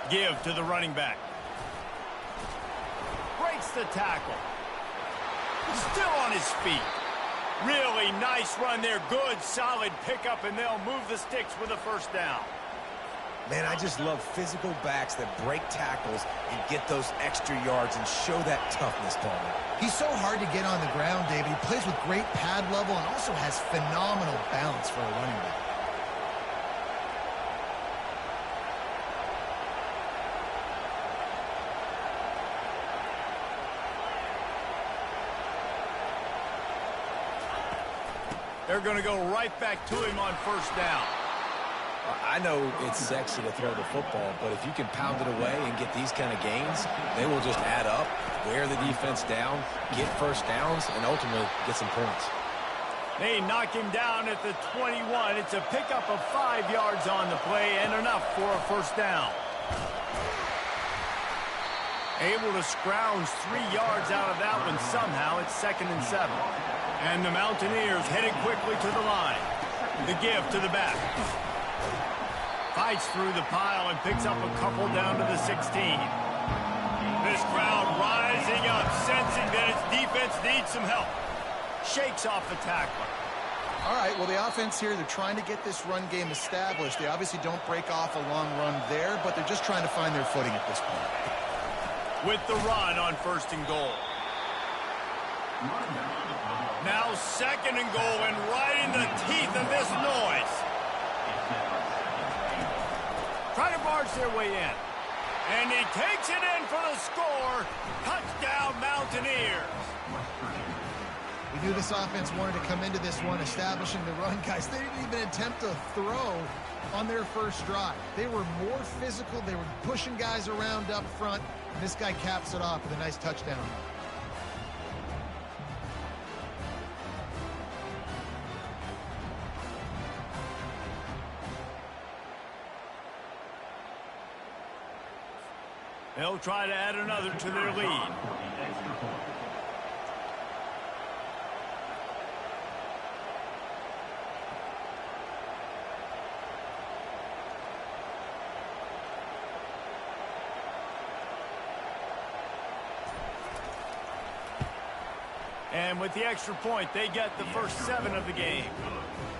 Give to the running back. Breaks the tackle. Still on his feet. Really nice run there. Good, solid pickup, and they'll move the sticks with a first down. Man, I just love physical backs that break tackles and get those extra yards and show that toughness, Tony. He's so hard to get on the ground, David. He plays with great pad level and also has phenomenal balance for a running back. They're going to go right back to him on first down. I know it's sexy to throw the football, but if you can pound it away and get these kind of gains, they will just add up, wear the defense down, get first downs, and ultimately get some points. They knock him down at the 21. It's a pickup of 5 yards on the play and enough for a first down. Able to scrounge 3 yards out of that one somehow. It's 2nd and 7. And the Mountaineers headed quickly to the line. The give to the back. Fights through the pile and picks up a couple down to the 16. This crowd rising up, sensing that its defense needs some help. Shakes off the tackler. All right, well, the offense here, they're trying to get this run game established. They obviously don't break off a long run there, but they're just trying to find their footing at this point. With the run on 1st and goal. Now 2nd and goal, and right in the teeth of this noise. Try to barge their way in. And he takes it in for the score. Touchdown, Mountaineers. We knew this offense wanted to come into this one establishing the run, guys. They didn't even attempt to throw on their first drive. They were more physical. They were pushing guys around up front. And this guy caps it off with a nice touchdown. They'll try to add another to their lead. And with the extra point, they get the first 7 of the game.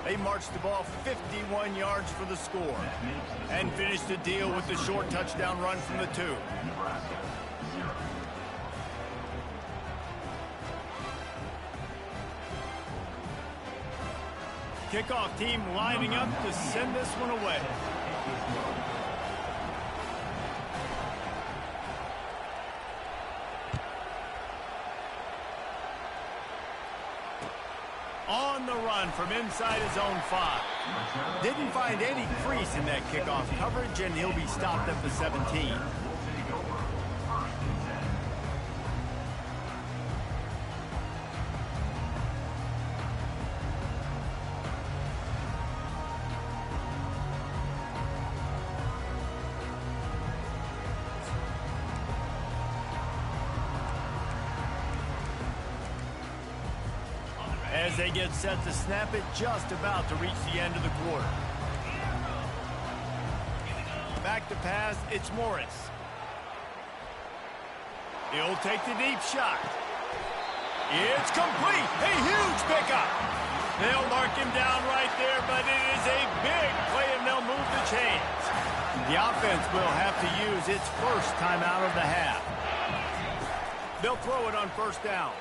They marched the ball 51 yards for the score and finished the deal with the short touchdown run from the 2. Kickoff team lining up to send this one away. On the run from inside his own 5. Didn't find any crease in that kickoff coverage, and he'll be stopped at the 17. As they get set to snap it, just about to reach the end of the quarter. Back to pass, it's Morris. He'll take the deep shot. It's complete. A huge pickup. They'll mark him down right there, but it is a big play, and they'll move the chains. The offense will have to use its first timeout of the half. They'll throw it on first down.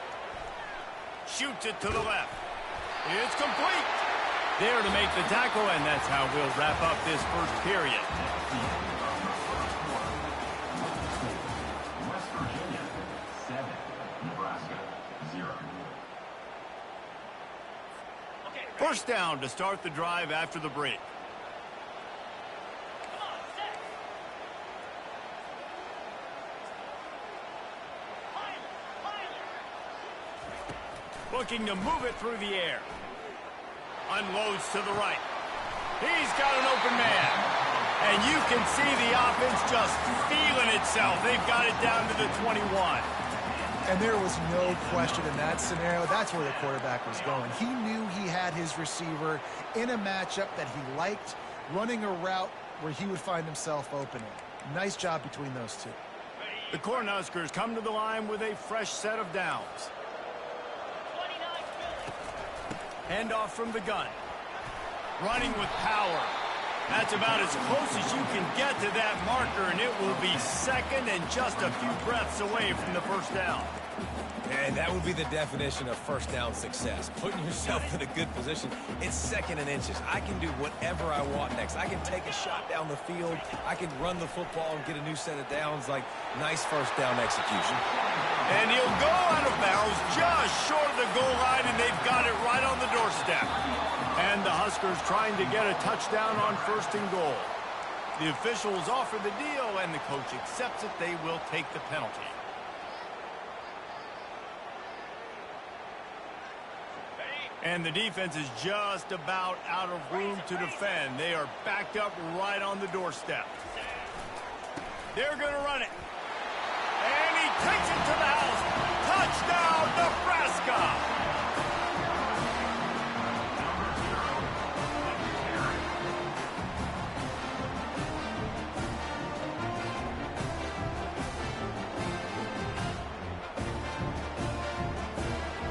Shoots it to the left. It's complete. There to make the tackle, and that's how we'll wrap up this first period. West Virginia 7, Nebraska 0. First down to start the drive after the break. Looking to move it through the air. Unloads to the right. He's got an open man. And you can see the offense just feeling itself. They've got it down to the 21. And there was no question in that scenario. That's where the quarterback was going. He knew he had his receiver in a matchup that he liked, running a route where he would find himself open in. Nice job between those two. The Cornhuskers come to the line with a fresh set of downs. Handoff from the gun. Running with power. That's about as close as you can get to that marker, and it will be second and just a few breaths away from the first down. And that would be the definition of first down success. Putting yourself in a good position. It's second and inches. I can do whatever I want next. I can take a shot down the field. I can run the football and get a new set of downs. Like, nice first down execution. And he'll go out of bounds just short of the goal line, and they've got it right on the doorstep. And the Huskers trying to get a touchdown on first and goal. The officials offer the deal, and the coach accepts it. They will take the penalty. And the defense is just about out of room to defend. They are backed up right on the doorstep. They're going to run it. And he takes it to the house. Touchdown, Nebraska!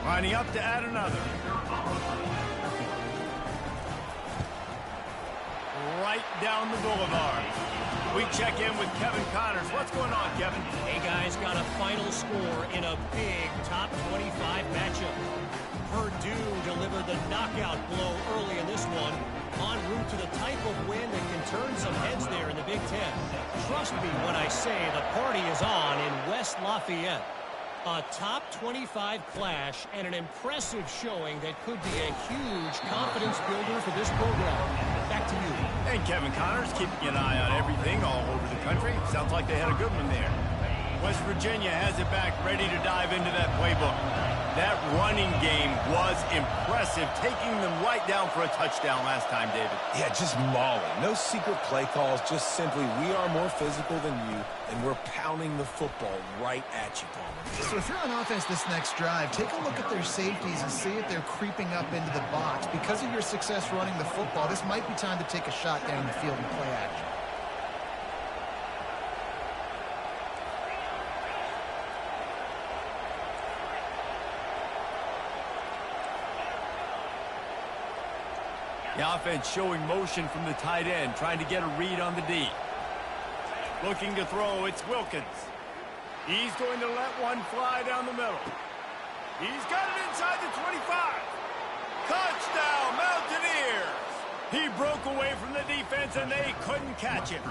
Lining up to add another. Right down the boulevard. We check in with Kevin Connors. What's going on, Kevin? Hey, guys, got a final score in a big top 25 matchup. Purdue delivered the knockout blow early in this one, en route to the type of win that can turn some heads there in the Big Ten. Trust me when I say the party is on in West Lafayette. A top 25 clash and an impressive showing that could be a huge confidence builder for this program. Back to you. And Kevin Connors keeping an eye on everything all over the country. Sounds like they had a good one there. West Virginia has it back, ready to dive into that playbook. That running game was impressive, taking them right down for a touchdown last time, David. Yeah, just mauling. No secret play calls, just simply we are more physical than you, and we're pounding the football right at you, Palmer. So if you're on offense this next drive, take a look at their safeties and see if they're creeping up into the box. Because of your success running the football, this might be time to take a shot down the field and play action. The offense showing motion from the tight end, trying to get a read on the D. Looking to throw, it's Wilkins. He's going to let one fly down the middle. He's got it inside the 25. Touchdown, Mountaineers! He broke away from the defense, and they couldn't catch him.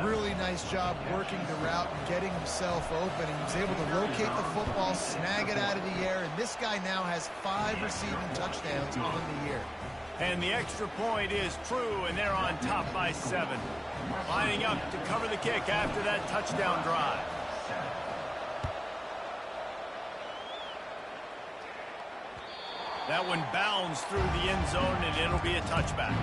Really nice job working the route and getting himself open. He was able to locate the football, snag it out of the air, and this guy now has 5 receiving touchdowns on the year. And the extra point is true, and they're on top by 7. Lining up to cover the kick after that touchdown drive. That one bounds through the end zone, and it'll be a touchback.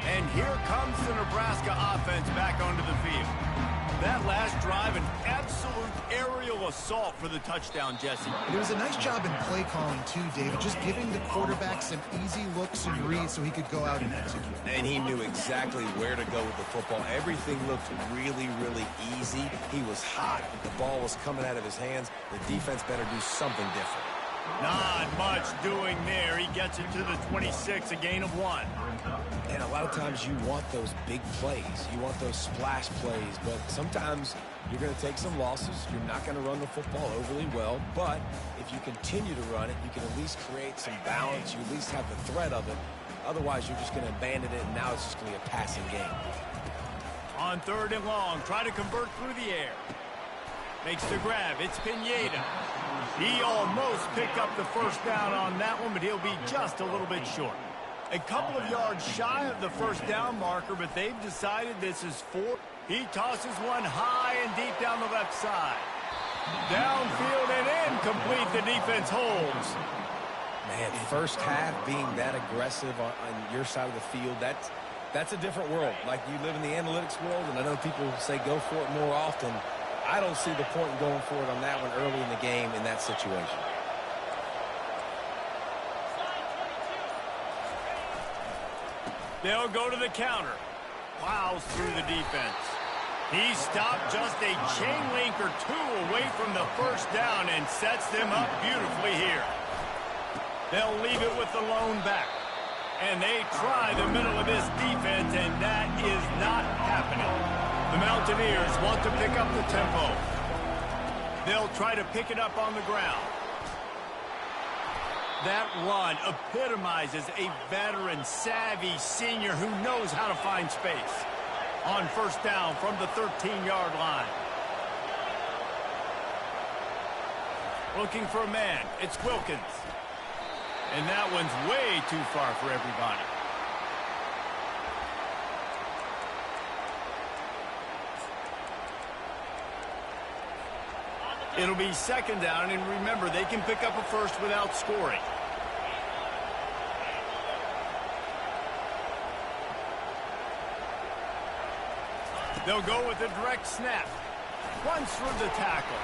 And here comes the Nebraska offense back onto the field. That last drive, an absolute aerial assault for the touchdown, Jesse. It was a nice job in play calling, too, David, just giving the quarterback some easy looks and reads so he could go out and execute. And he knew exactly where to go with the football. Everything looked really, really easy. He was hot. The ball was coming out of his hands. The defense better do something different. Not much doing there. He gets it to the 26, a gain of 1. And a lot of times you want those big plays. You want those splash plays. But sometimes you're going to take some losses. You're not going to run the football overly well. But if you continue to run it, you can at least create some balance. You at least have the threat of it. Otherwise, you're just going to abandon it, and now it's just going to be a passing game. On 3rd and long, try to convert through the air. Makes the grab. It's Pineda. He almost picked up the first down on that one, but he'll be just a little bit short. A couple of yards shy of the first down marker, but they've decided this is 4. He tosses one high and deep down the left side. Downfield and incomplete. The defense holds. Man, first half being that aggressive on your side of the field, that's a different world. Like, you live in the analytics world, and I know people say go for it more often. I don't see the point in going for it on that one early in the game in that situation. They'll go to the counter. Plows through the defense. He stopped just a chain link or two away from the first down and sets them up beautifully here. They'll leave it with the lone back. And they try the middle of this defense, and that is not happening. The Mountaineers want to pick up the tempo. They'll try to pick it up on the ground. That run epitomizes a veteran, savvy senior who knows how to find space. On first down from the 13-yard line. Looking for a man. It's Wilkins. And that one's way too far for everybody. It'll be second down, and remember, they can pick up a first without scoring. They'll go with a direct snap. Runs through the tackle.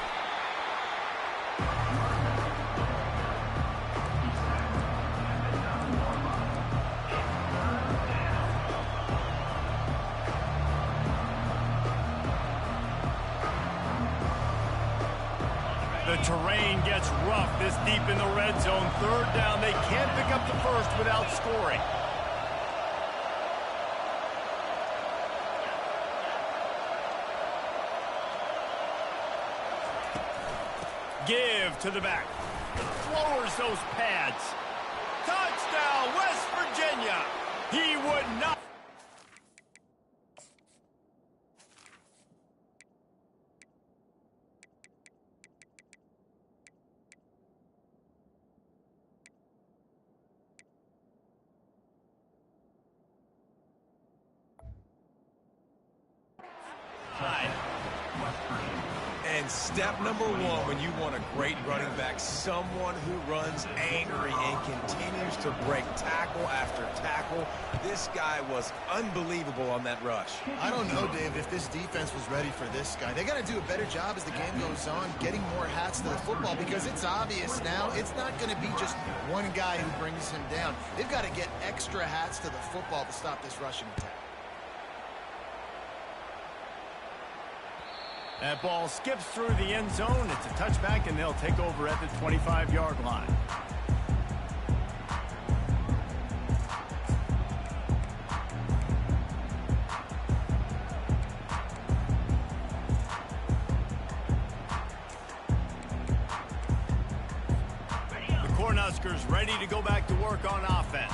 The terrain gets rough this deep in the red zone. Third down, they can't pick up the first without scoring. Give to the back. Lowers those pads. Touchdown, West Virginia. He would not. And step number one when you want a great running back, someone who runs angry and continues to break tackle after tackle. This guy was unbelievable on that rush. I don't know, David, if this defense was ready for this guy. They got to do a better job as the game goes on, getting more hats to the football, because it's obvious now it's not going to be just one guy who brings him down. They've got to get extra hats to the football to stop this rushing attack. That ball skips through the end zone. It's a touchback, and they'll take over at the 25-yard line. The Cornhuskers ready to go back to work on offense.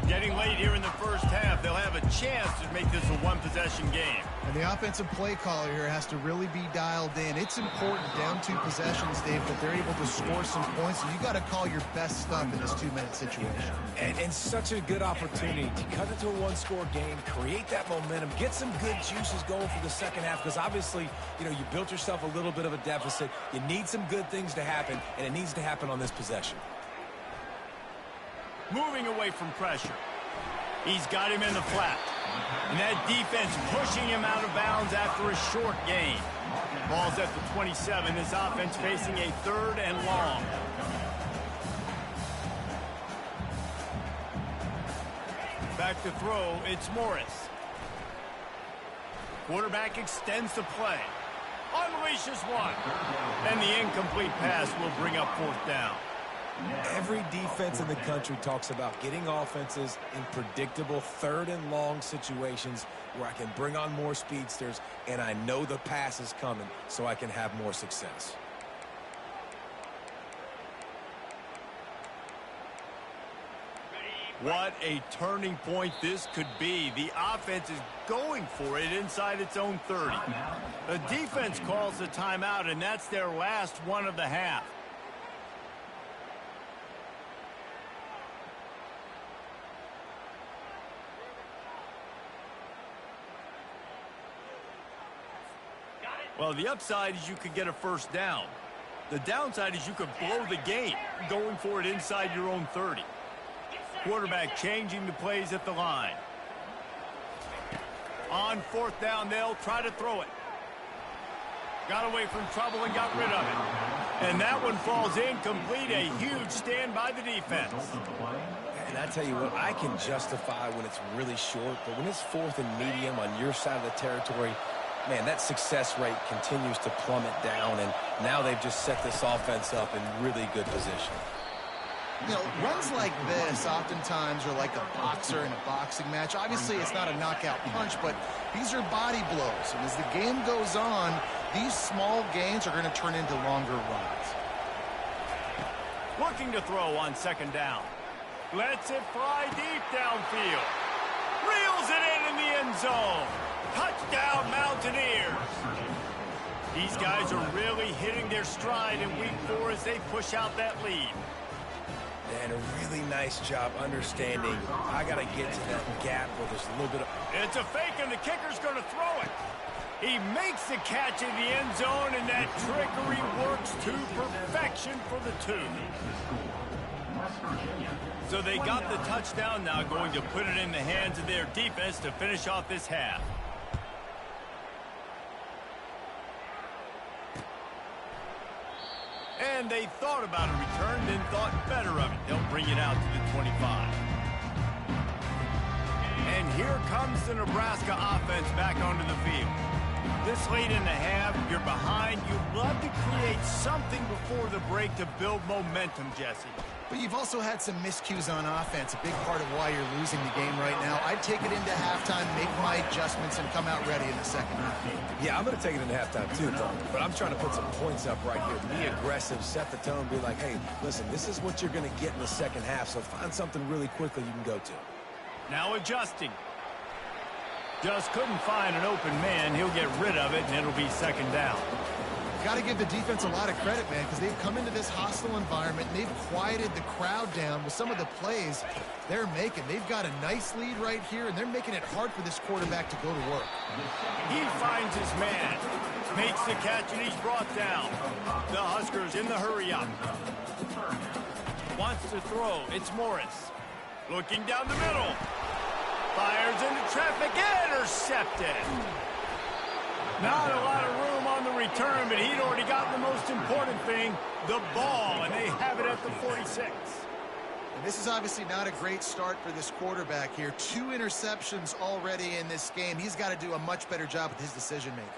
Getting late here in the first half, they'll have a chance to make this a one-possession game. And the offensive play caller here has to really be dialed in. It's important down two possessions, Dave, that they're able to score some points. And you got to call your best stuff in this two-minute situation. And such a good opportunity to cut it to a one-score game, create that momentum, get some good juices going for the second half, because obviously, you built yourself a little bit of a deficit. You need some good things to happen, and it needs to happen on this possession. Moving away from pressure. He's got him in the flat. And that defense pushing him out of bounds after a short gain. Ball's at the 27. This offense facing a third and long. Back to throw, it's Morris. Quarterback extends the play. Unleashes one. And the incomplete pass will bring up fourth down. Every defense in the country talks about getting offenses in predictable third and long situations where I can bring on more speedsters and I know the pass is coming so I can have more success. What a turning point this could be. The offense is going for it inside its own 30. The defense calls the timeout, and that's their last one of the half. Well, the upside is you could get a first down. The downside is you could blow the game going for it inside your own 30. Quarterback changing the plays at the line. On fourth down, they'll try to throw it. Got away from trouble and got rid of it. And that one falls incomplete. A huge stand by the defense. And I tell you what, I can justify when it's really short, but when it's 4th and medium on your side of the territory, man, that success rate continues to plummet down, and now they've just set this offense up in really good position. You know, runs like this oftentimes are like a boxer in a boxing match. Obviously, it's not a knockout punch, but these are body blows. And as the game goes on, these small gains are going to turn into longer runs. Looking to throw on 2nd down. Lets it fly deep downfield. Reels it in the end zone. Touchdown, Mountaineers. These guys are really hitting their stride in week 4 as they push out that lead. And a really nice job understanding I got to get to that gap where there's a little bit of... It's a fake, and the kicker's going to throw it. He makes the catch in the end zone, and that trickery works to perfection for the 2. So they got the touchdown, now going to put it in the hands of their defense to finish off this half. And they thought about a return, then thought better of it. They'll bring it out to the 25. And here comes the Nebraska offense back onto the field. This late in the half, you're behind. You love to create something before the break to build momentum, Jesse. But you've also had some miscues on offense, a big part of why you're losing the game right now. I'd take it into halftime, make my adjustments, and come out ready in the 2nd half. Yeah, I'm going to take it into halftime too, Tom. But I'm trying to put some points up right here. Be aggressive, set the tone, be like, hey, listen, this is what you're going to get in the 2nd half, so find something really quickly you can go to. Now adjusting. Just couldn't find an open man. He'll get rid of it, and it'll be 2nd down. Got to give the defense a lot of credit, man, because they've come into this hostile environment, and they've quieted the crowd down with some of the plays they're making. They've got a nice lead right here, and they're making it hard for this quarterback to go to work. He finds his man, makes the catch, and he's brought down. The Huskers in the hurry-up. Wants to throw. It's Morris. Looking down the middle. Fires into traffic. Intercepted. Not a lot of room on the return, but he'd already gotten the most important thing, the ball, and they have it at the 46. And this is obviously not a great start for this quarterback here. 2 interceptions already in this game. He's got to do a much better job with his decision-making.